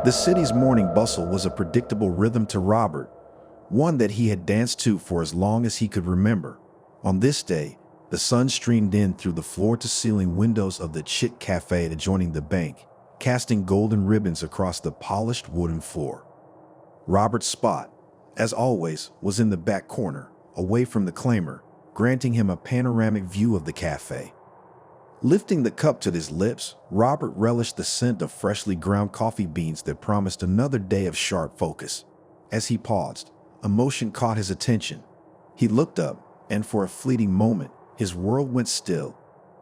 The city's morning bustle was a predictable rhythm to Robert, one that he had danced to for as long as he could remember. On this day, the sun streamed in through the floor-to-ceiling windows of the Chit Cafe adjoining the bank, casting golden ribbons across the polished wooden floor. Robert's spot, as always, was in the back corner, away from the claimer, granting him a panoramic view of the cafe. Lifting the cup to his lips, Robert relished the scent of freshly ground coffee beans that promised another day of sharp focus. As he paused, a motion caught his attention. He looked up, and for a fleeting moment, his world went still.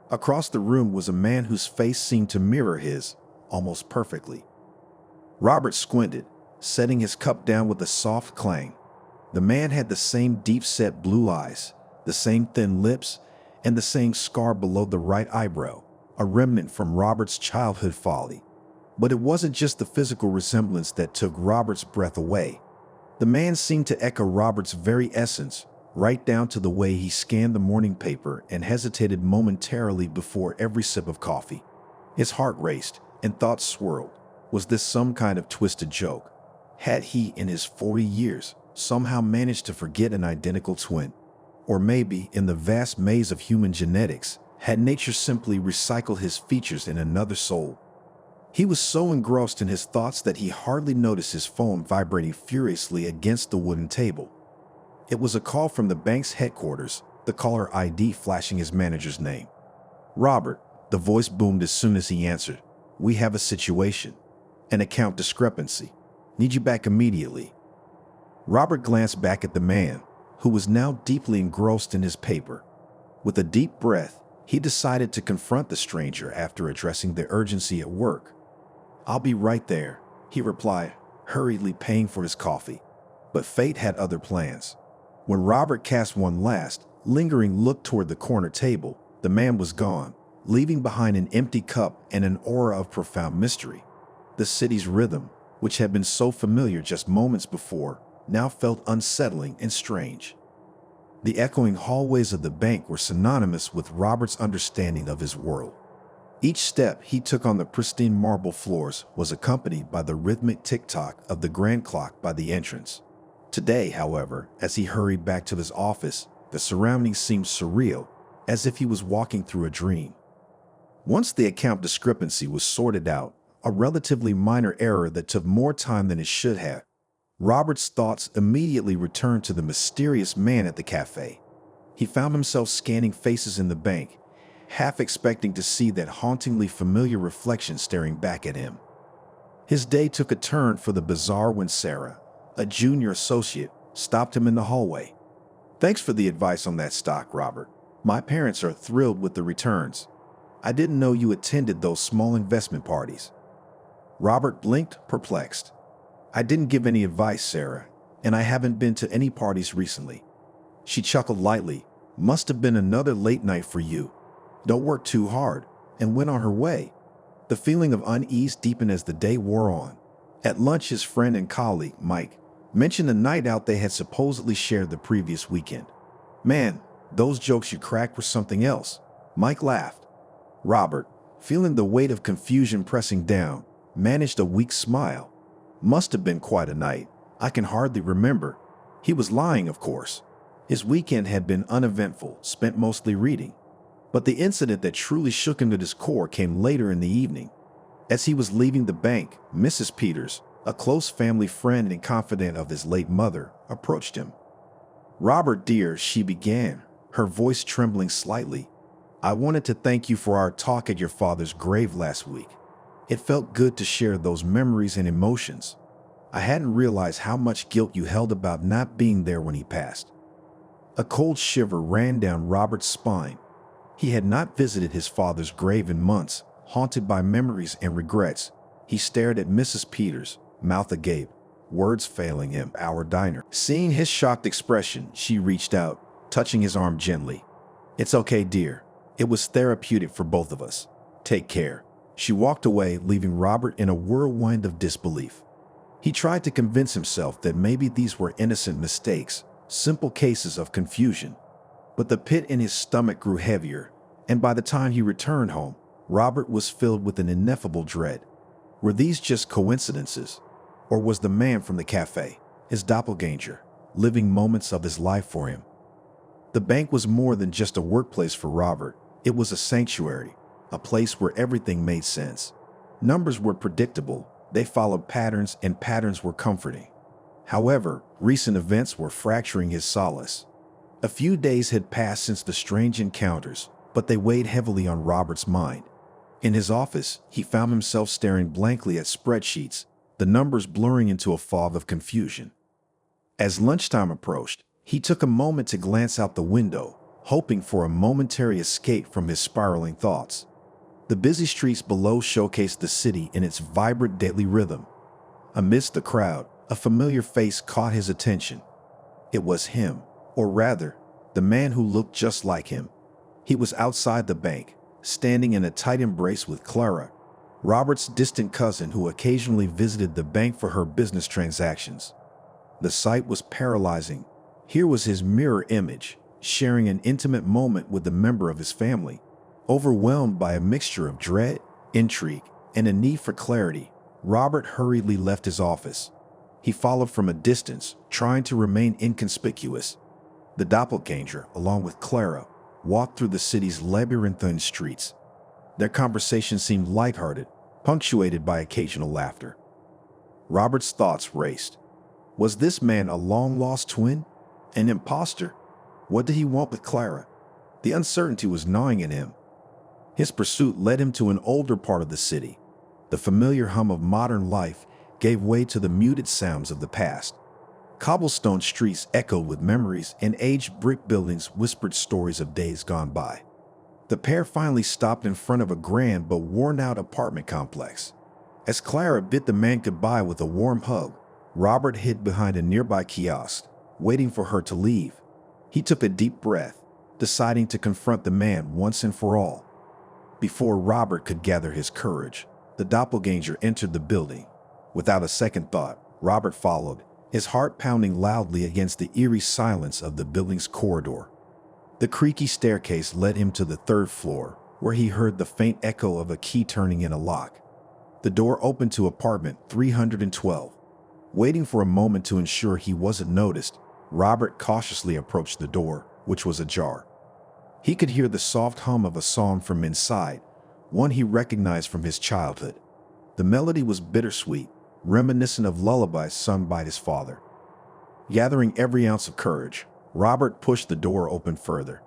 Across the room was a man whose face seemed to mirror his, almost perfectly. Robert squinted, setting his cup down with a soft clang. The man had the same deep-set blue eyes, the same thin lips, and the same scar below the right eyebrow, a remnant from Robert's childhood folly. But it wasn't just the physical resemblance that took Robert's breath away. The man seemed to echo Robert's very essence, right down to the way he scanned the morning paper and hesitated momentarily before every sip of coffee. His heart raced, and thoughts swirled. Was this some kind of twisted joke? Had he, in his 40 years, somehow managed to forget an identical twin? Or maybe, in the vast maze of human genetics, had nature simply recycled his features in another soul? He was so engrossed in his thoughts that he hardly noticed his phone vibrating furiously against the wooden table. It was a call from the bank's headquarters, the caller ID flashing his manager's name. "Robert," the voice boomed as soon as he answered. "We have a situation. An account discrepancy. Need you back immediately." Robert glanced back at the man, who was now deeply engrossed in his paper. With a deep breath, he decided to confront the stranger after addressing the urgency at work. "I'll be right there," he replied, hurriedly paying for his coffee. But fate had other plans. When Robert cast one last, lingering look toward the corner table, the man was gone, leaving behind an empty cup and an aura of profound mystery. The city's rhythm, which had been so familiar just moments before, now felt unsettling and strange. The echoing hallways of the bank were synonymous with Robert's understanding of his world. Each step he took on the pristine marble floors was accompanied by the rhythmic tick-tock of the grand clock by the entrance. Today, however, as he hurried back to his office, the surroundings seemed surreal, as if he was walking through a dream. Once the account discrepancy was sorted out, a relatively minor error that took more time than it should have, Robert's thoughts immediately returned to the mysterious man at the cafe. He found himself scanning faces in the bank, half expecting to see that hauntingly familiar reflection staring back at him. His day took a turn for the bizarre when Sarah, a junior associate, stopped him in the hallway. "Thanks for the advice on that stock, Robert. My parents are thrilled with the returns. I didn't know you attended those small investment parties." Robert blinked, perplexed. "I didn't give any advice, Sarah, and I haven't been to any parties recently." She chuckled lightly. "Must have been another late night for you. Don't work too hard," and went on her way. The feeling of unease deepened as the day wore on. At lunch, his friend and colleague, Mike, mentioned a night out they had supposedly shared the previous weekend. "Man, those jokes you cracked were something else." Mike laughed. Robert, feeling the weight of confusion pressing down, managed a weak smile. "Must have been quite a night. I can hardly remember." He was lying, of course. His weekend had been uneventful, spent mostly reading. But the incident that truly shook him to his core came later in the evening. As he was leaving the bank, Mrs. Peters, a close family friend and confidant of his late mother, approached him. "Robert, dear," she began, her voice trembling slightly, "I wanted to thank you for our talk at your father's grave last week. It felt good to share those memories and emotions. I hadn't realized how much guilt you held about not being there when he passed." A cold shiver ran down Robert's spine. He had not visited his father's grave in months, haunted by memories and regrets. He stared at Mrs. Peters, mouth agape, words failing him. "Our diner." Seeing his shocked expression, she reached out, touching his arm gently. "It's okay, dear. It was therapeutic for both of us. Take care." She walked away, leaving Robert in a whirlwind of disbelief. He tried to convince himself that maybe these were innocent mistakes, simple cases of confusion. But the pit in his stomach grew heavier, and by the time he returned home, Robert was filled with an ineffable dread. Were these just coincidences? Or was the man from the cafe, his doppelganger, living moments of his life for him? The bank was more than just a workplace for Robert. It was a sanctuary, a place where everything made sense. Numbers were predictable, they followed patterns, and patterns were comforting. However, recent events were fracturing his solace. A few days had passed since the strange encounters, but they weighed heavily on Robert's mind. In his office, he found himself staring blankly at spreadsheets, the numbers blurring into a fog of confusion. As lunchtime approached, he took a moment to glance out the window, hoping for a momentary escape from his spiraling thoughts. The busy streets below showcased the city in its vibrant daily rhythm. Amidst the crowd, a familiar face caught his attention. It was him, or rather, the man who looked just like him. He was outside the bank, standing in a tight embrace with Clara, Robert's distant cousin who occasionally visited the bank for her business transactions. The sight was paralyzing. Here was his mirror image, sharing an intimate moment with a member of his family. Overwhelmed by a mixture of dread, intrigue, and a need for clarity, Robert hurriedly left his office. He followed from a distance, trying to remain inconspicuous. The doppelganger, along with Clara, walked through the city's labyrinthine streets. Their conversation seemed lighthearted, punctuated by occasional laughter. Robert's thoughts raced. Was this man a long-lost twin? An imposter? What did he want with Clara? The uncertainty was gnawing at him. His pursuit led him to an older part of the city. The familiar hum of modern life gave way to the muted sounds of the past. Cobblestone streets echoed with memories, and aged brick buildings whispered stories of days gone by. The pair finally stopped in front of a grand but worn-out apartment complex. As Clara bid the man goodbye with a warm hug, Robert hid behind a nearby kiosk, waiting for her to leave. He took a deep breath, deciding to confront the man once and for all. Before Robert could gather his courage, the doppelganger entered the building. Without a second thought, Robert followed, his heart pounding loudly against the eerie silence of the building's corridor. The creaky staircase led him to the third floor, where he heard the faint echo of a key turning in a lock. The door opened to apartment 312. Waiting for a moment to ensure he wasn't noticed, Robert cautiously approached the door, which was ajar. He could hear the soft hum of a song from inside, one he recognized from his childhood. The melody was bittersweet, reminiscent of lullabies sung by his father. Gathering every ounce of courage, Robert pushed the door open further.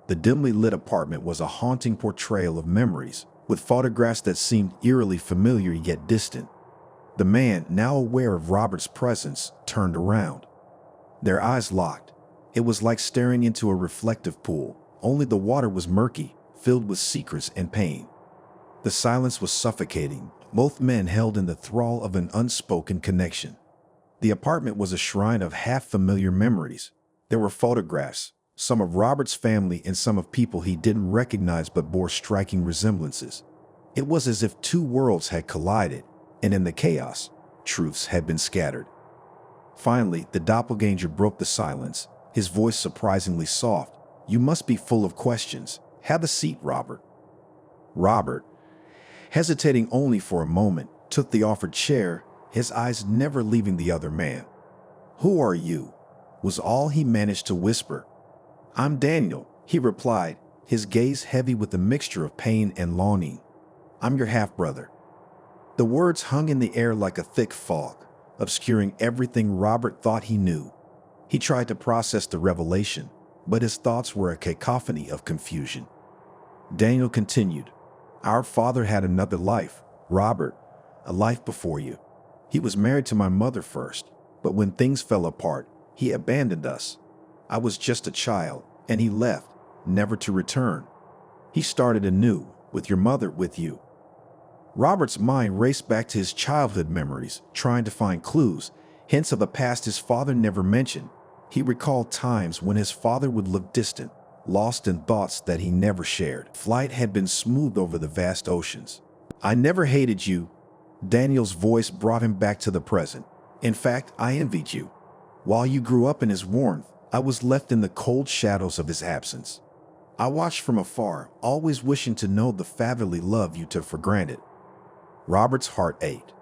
The dimly lit apartment was a haunting portrayal of memories, with photographs that seemed eerily familiar yet distant. The man, now aware of Robert's presence, turned around. Their eyes locked. It was like staring into a reflective pool, only the water was murky, filled with secrets and pain. The silence was suffocating, both men held in the thrall of an unspoken connection. The apartment was a shrine of half-familiar memories. There were photographs, some of Robert's family and some of people he didn't recognize but bore striking resemblances. It was as if two worlds had collided, and in the chaos, truths had been scattered. Finally, the doppelganger broke the silence, his voice surprisingly soft. "You must be full of questions. Have a seat, Robert." Robert, hesitating only for a moment, took the offered chair, his eyes never leaving the other man. "Who are you?" was all he managed to whisper. "I'm Daniel," he replied, his gaze heavy with a mixture of pain and longing. "I'm your half-brother." The words hung in the air like a thick fog, obscuring everything Robert thought he knew. He tried to process the revelation, but his thoughts were a cacophony of confusion. Daniel continued, "Our father had another life, Robert, a life before you. He was married to my mother first, but when things fell apart, he abandoned us. I was just a child, and he left, never to return. He started anew, with your mother with you." Robert's mind raced back to his childhood memories, trying to find clues, hints of a past his father never mentioned. He recalled times when his father would look distant, lost in thoughts that he never shared. Flight had been smooth over the vast oceans. "I never hated you." Daniel's voice brought him back to the present. "In fact, I envied you. While you grew up in his warmth, I was left in the cold shadows of his absence. I watched from afar, always wishing to know the fatherly love you took for granted." Robert's heart ached.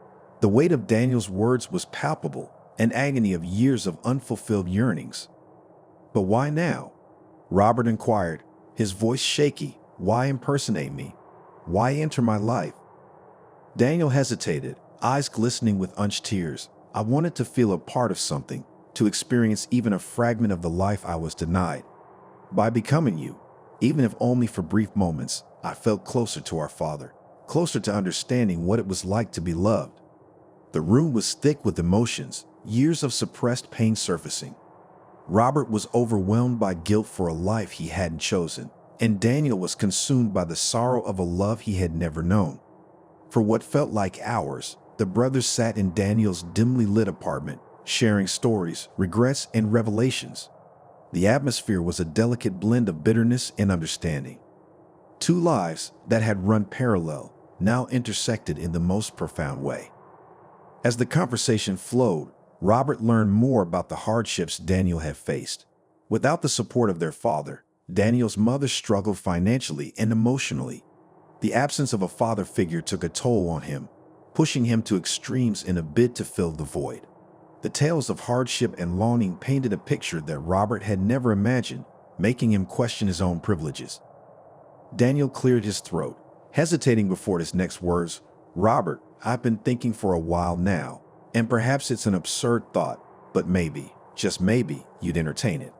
The weight of Daniel's words was palpable, an agony of years of unfulfilled yearnings. "But why now?" Robert inquired, his voice shaky. "Why impersonate me? Why enter my life?" Daniel hesitated, eyes glistening with unshed tears. "I wanted to feel a part of something, to experience even a fragment of the life I was denied. By becoming you, even if only for brief moments, I felt closer to our Father, closer to understanding what it was like to be loved." The room was thick with emotions, years of suppressed pain surfacing. Robert was overwhelmed by guilt for a life he hadn't chosen, and Daniel was consumed by the sorrow of a love he had never known. For what felt like hours, the brothers sat in Daniel's dimly lit apartment, sharing stories, regrets, and revelations. The atmosphere was a delicate blend of bitterness and understanding. Two lives that had run parallel now intersected in the most profound way. As the conversation flowed, Robert learned more about the hardships Daniel had faced. Without the support of their father, Daniel's mother struggled financially and emotionally. The absence of a father figure took a toll on him, pushing him to extremes in a bid to fill the void. The tales of hardship and longing painted a picture that Robert had never imagined, making him question his own privileges. Daniel cleared his throat, hesitating before his next words. "Robert, I've been thinking for a while now, and perhaps it's an absurd thought, but maybe, just maybe, you'd entertain it."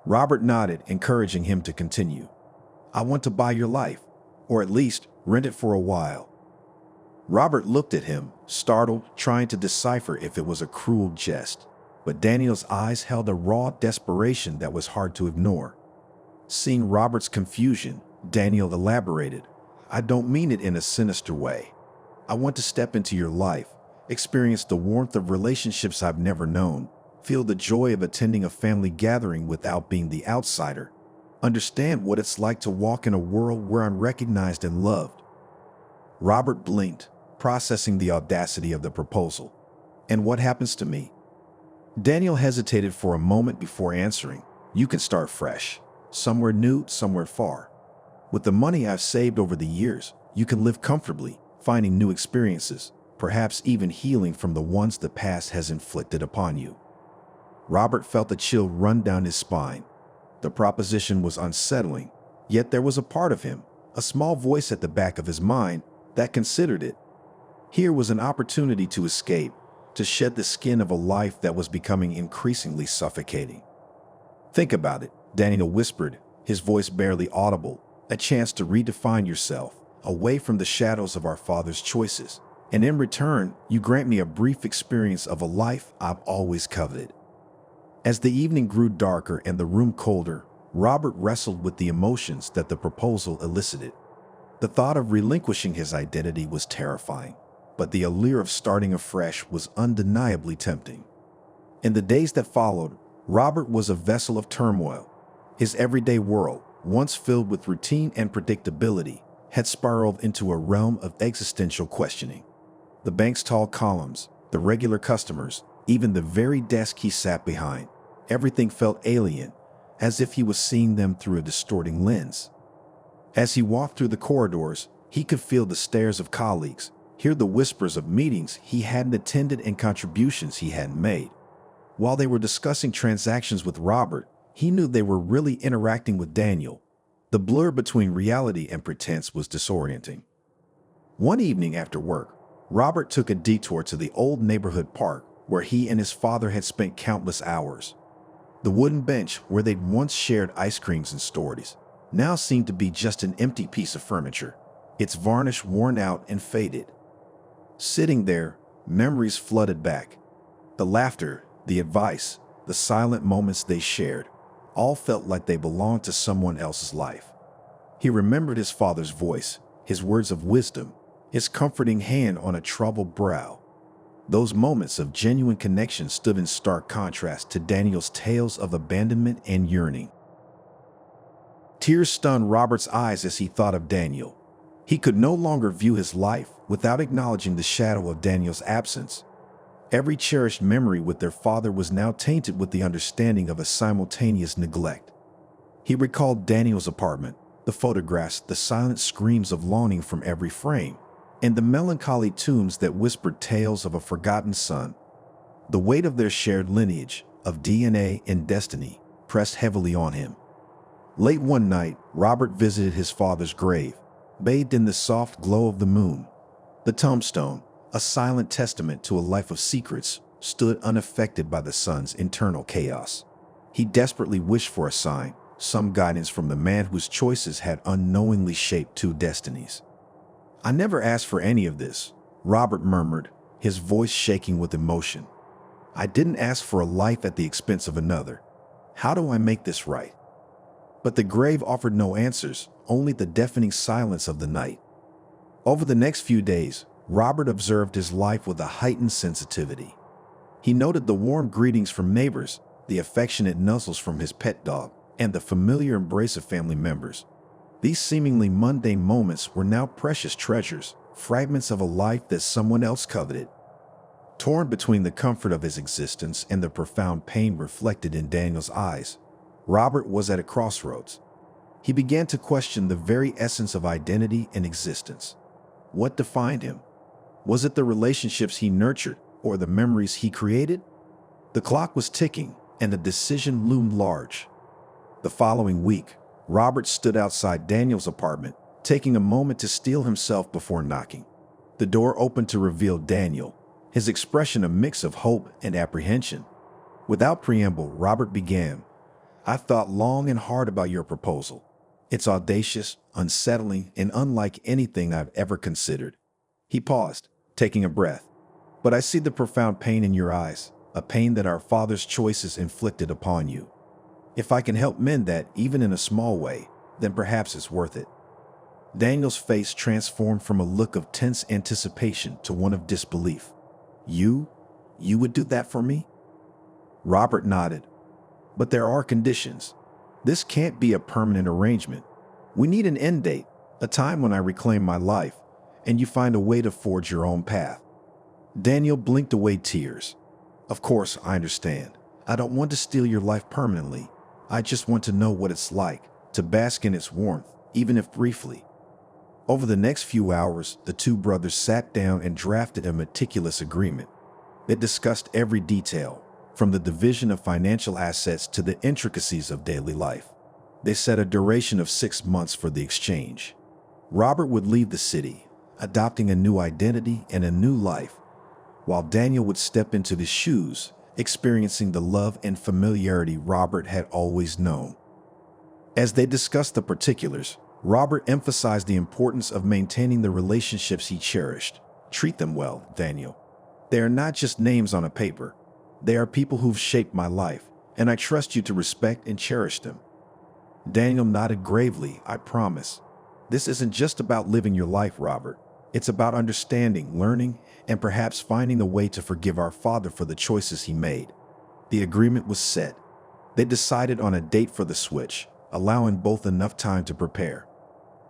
Robert nodded, encouraging him to continue. "I want to buy your life, or at least rent it for a while." Robert looked at him, startled, trying to decipher if it was a cruel jest, but Daniel's eyes held a raw desperation that was hard to ignore. Seeing Robert's confusion, Daniel elaborated, "I don't mean it in a sinister way. I want to step into your life, experience the warmth of relationships I've never known, feel the joy of attending a family gathering without being the outsider, understand what it's like to walk in a world where I'm recognized and loved." Robert blinked, processing the audacity of the proposal. "And what happens to me?" Daniel hesitated for a moment before answering. "You can start fresh, somewhere new, somewhere far. With the money I've saved over the years, you can live comfortably, finding new experiences, perhaps even healing from the ones the past has inflicted upon you." Robert felt a chill run down his spine. The proposition was unsettling, yet there was a part of him, a small voice at the back of his mind, that considered it. Here was an opportunity to escape, to shed the skin of a life that was becoming increasingly suffocating. "Think about it," Daniel whispered, his voice barely audible. "A chance to redefine yourself, away from the shadows of our father's choices. And in return, you grant me a brief experience of a life I've always coveted." As the evening grew darker and the room colder, Robert wrestled with the emotions that the proposal elicited. The thought of relinquishing his identity was terrifying, but the allure of starting afresh was undeniably tempting. In the days that followed, Robert was a vessel of turmoil. His everyday world, once filled with routine and predictability, had spiraled into a realm of existential questioning. The bank's tall columns, the regular customers, even the very desk he sat behind, everything felt alien, as if he was seeing them through a distorting lens. As he walked through the corridors, he could feel the stares of colleagues, hear the whispers of meetings he hadn't attended and contributions he hadn't made. While they were discussing transactions with Robert, he knew they were really interacting with Daniel. The blur between reality and pretense was disorienting. One evening after work, Robert took a detour to the old neighborhood park where he and his father had spent countless hours. The wooden bench where they'd once shared ice creams and stories now seemed to be just an empty piece of furniture, its varnish worn out and faded. Sitting there, memories flooded back. The laughter, the advice, the silent moments they shared, all felt like they belonged to someone else's life. He remembered his father's voice, his words of wisdom, his comforting hand on a troubled brow. Those moments of genuine connection stood in stark contrast to Daniel's tales of abandonment and yearning. Tears stunned Robert's eyes as he thought of Daniel. He could no longer view his life without acknowledging the shadow of Daniel's absence. Every cherished memory with their father was now tainted with the understanding of a simultaneous neglect. He recalled Daniel's apartment, the photographs, the silent screams of longing from every frame. and the melancholy tombs that whispered tales of a forgotten son. The weight of their shared lineage, of DNA and destiny, pressed heavily on him. Late one night, Robert visited his father's grave, bathed in the soft glow of the moon. The tombstone, a silent testament to a life of secrets, stood unaffected by the son's internal chaos. He desperately wished for a sign, some guidance from the man whose choices had unknowingly shaped two destinies. "I never asked for any of this," Robert murmured, his voice shaking with emotion. "I didn't ask for a life at the expense of another. How do I make this right?" But the grave offered no answers, only the deafening silence of the night. Over the next few days, Robert observed his life with a heightened sensitivity. He noted the warm greetings from neighbors, the affectionate nuzzles from his pet dog, and the familiar embrace of family members. These seemingly mundane moments were now precious treasures, fragments of a life that someone else coveted. Torn between the comfort of his existence and the profound pain reflected in Daniel's eyes, Robert was at a crossroads. He began to question the very essence of identity and existence. What defined him? Was it the relationships he nurtured or the memories he created? The clock was ticking, and a decision loomed large. The following week, Robert stood outside Daniel's apartment, taking a moment to steel himself before knocking. The door opened to reveal Daniel, his expression a mix of hope and apprehension. Without preamble, Robert began, "I've thought long and hard about your proposal. It's audacious, unsettling, and unlike anything I've ever considered." He paused, taking a breath. "But I see the profound pain in your eyes, a pain that our father's choices inflicted upon you. If I can help mend that, even in a small way, then perhaps it's worth it." Daniel's face transformed from a look of tense anticipation to one of disbelief. You would do that for me?" Robert nodded. "But there are conditions. This can't be a permanent arrangement. We need an end date, a time when I reclaim my life, and you find a way to forge your own path." Daniel blinked away tears. "Of course, I understand. I don't want to steal your life permanently. I just want to know what it's like, to bask in its warmth, even if briefly." Over the next few hours, the two brothers sat down and drafted a meticulous agreement. They discussed every detail, from the division of financial assets to the intricacies of daily life. They set a duration of 6 months for the exchange. Robert would leave the city, adopting a new identity and a new life, while Daniel would step into the shoes, experiencing the love and familiarity Robert had always known. As they discussed the particulars, Robert emphasized the importance of maintaining the relationships he cherished. "Treat them well, Daniel. They are not just names on a paper. They are people who've shaped my life, and I trust you to respect and cherish them." Daniel nodded gravely. "I promise. This isn't just about living your life, Robert. It's about understanding, learning, and perhaps finding a way to forgive our father for the choices he made." The agreement was set. They decided on a date for the switch, allowing both enough time to prepare.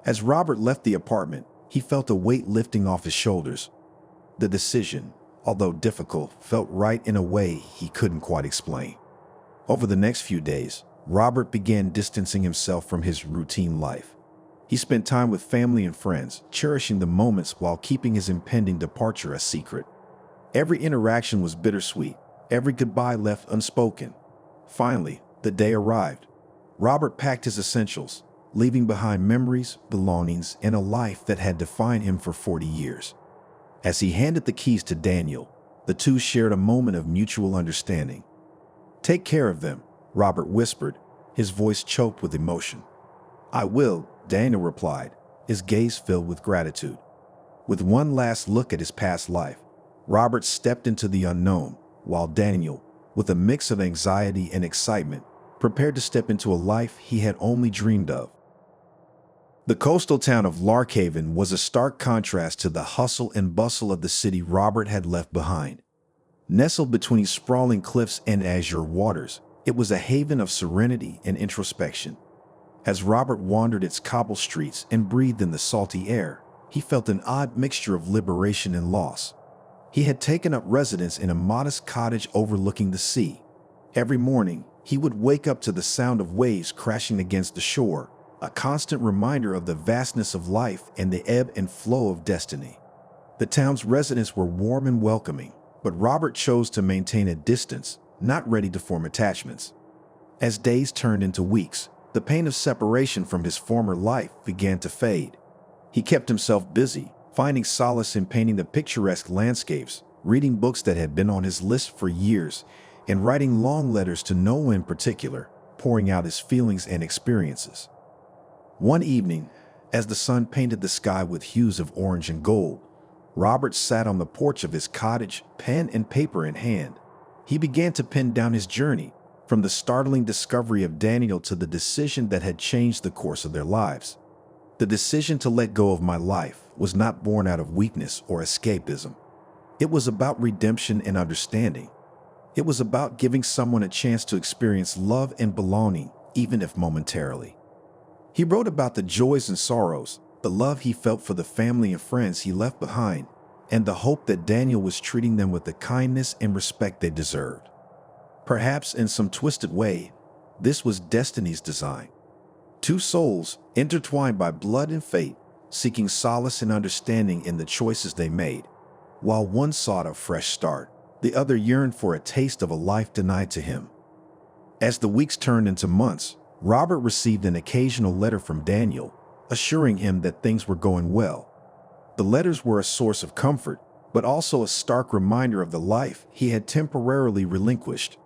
As Robert left the apartment, he felt a weight lifting off his shoulders. The decision, although difficult, felt right in a way he couldn't quite explain. Over the next few days, Robert began distancing himself from his routine life. He spent time with family and friends, cherishing the moments while keeping his impending departure a secret. Every interaction was bittersweet, every goodbye left unspoken. Finally, the day arrived. Robert packed his essentials, leaving behind memories, belongings, and a life that had defined him for 40 years. As he handed the keys to Daniel, the two shared a moment of mutual understanding. "Take care of them," Robert whispered, his voice choked with emotion. "I will," Daniel replied, his gaze filled with gratitude. With one last look at his past life, Robert stepped into the unknown, while Daniel, with a mix of anxiety and excitement, prepared to step into a life he had only dreamed of. The coastal town of Larkhaven was a stark contrast to the hustle and bustle of the city Robert had left behind. Nestled between sprawling cliffs and azure waters, it was a haven of serenity and introspection. As Robert wandered its cobble streets and breathed in the salty air, he felt an odd mixture of liberation and loss. He had taken up residence in a modest cottage overlooking the sea. Every morning, he would wake up to the sound of waves crashing against the shore, a constant reminder of the vastness of life and the ebb and flow of destiny. The town's residents were warm and welcoming, but Robert chose to maintain a distance, not ready to form attachments. As days turned into weeks, the pain of separation from his former life began to fade. He kept himself busy, finding solace in painting the picturesque landscapes, reading books that had been on his list for years, and writing long letters to no one in particular, pouring out his feelings and experiences. One evening, as the sun painted the sky with hues of orange and gold, Robert sat on the porch of his cottage, pen and paper in hand. He began to pen down his journey, from the startling discovery of Daniel to the decision that had changed the course of their lives. The decision to let go of my life was not born out of weakness or escapism. It was about redemption and understanding. It was about giving someone a chance to experience love and belonging, even if momentarily. He wrote about the joys and sorrows, the love he felt for the family and friends he left behind, and the hope that Daniel was treating them with the kindness and respect they deserved. Perhaps in some twisted way, this was destiny's design. Two souls, intertwined by blood and fate, seeking solace and understanding in the choices they made. While one sought a fresh start, the other yearned for a taste of a life denied to him. As the weeks turned into months, Robert received an occasional letter from Daniel, assuring him that things were going well. The letters were a source of comfort, but also a stark reminder of the life he had temporarily relinquished.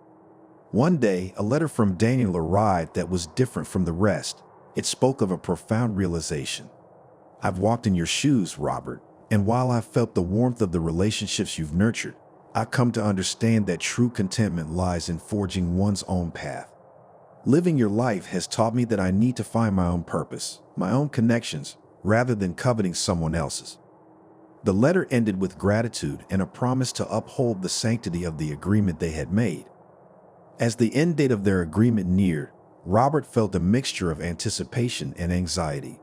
One day, a letter from Daniel arrived that was different from the rest. It spoke of a profound realization. "I've walked in your shoes, Robert, and while I've felt the warmth of the relationships you've nurtured, I've come to understand that true contentment lies in forging one's own path. Living your life has taught me that I need to find my own purpose, my own connections, rather than coveting someone else's." The letter ended with gratitude and a promise to uphold the sanctity of the agreement they had made. As the end date of their agreement neared, Robert felt a mixture of anticipation and anxiety.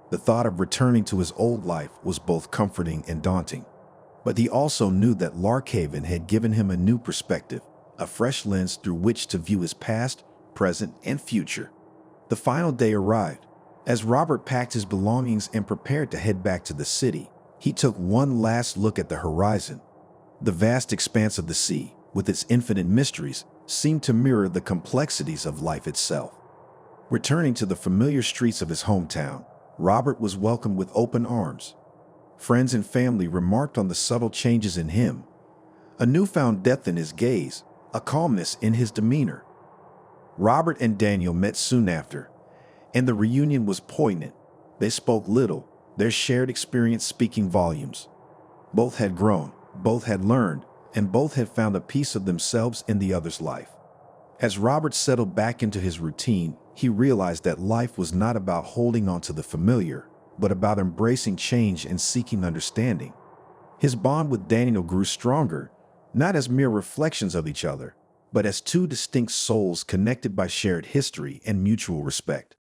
The thought of returning to his old life was both comforting and daunting. But he also knew that Larkhaven had given him a new perspective, a fresh lens through which to view his past, present, and future. The final day arrived. As Robert packed his belongings and prepared to head back to the city, he took one last look at the horizon. The vast expanse of the sea, with its infinite mysteries, seemed to mirror the complexities of life itself. Returning to the familiar streets of his hometown, Robert was welcomed with open arms. Friends and family remarked on the subtle changes in him, a newfound depth in his gaze, a calmness in his demeanor. Robert and Daniel met soon after, and the reunion was poignant. They spoke little, their shared experience speaking volumes. Both had grown, both had learned, and both had found a piece of themselves in the other's life. As Robert settled back into his routine, he realized that life was not about holding on to the familiar, but about embracing change and seeking understanding. His bond with Daniel grew stronger, not as mere reflections of each other, but as two distinct souls connected by shared history and mutual respect.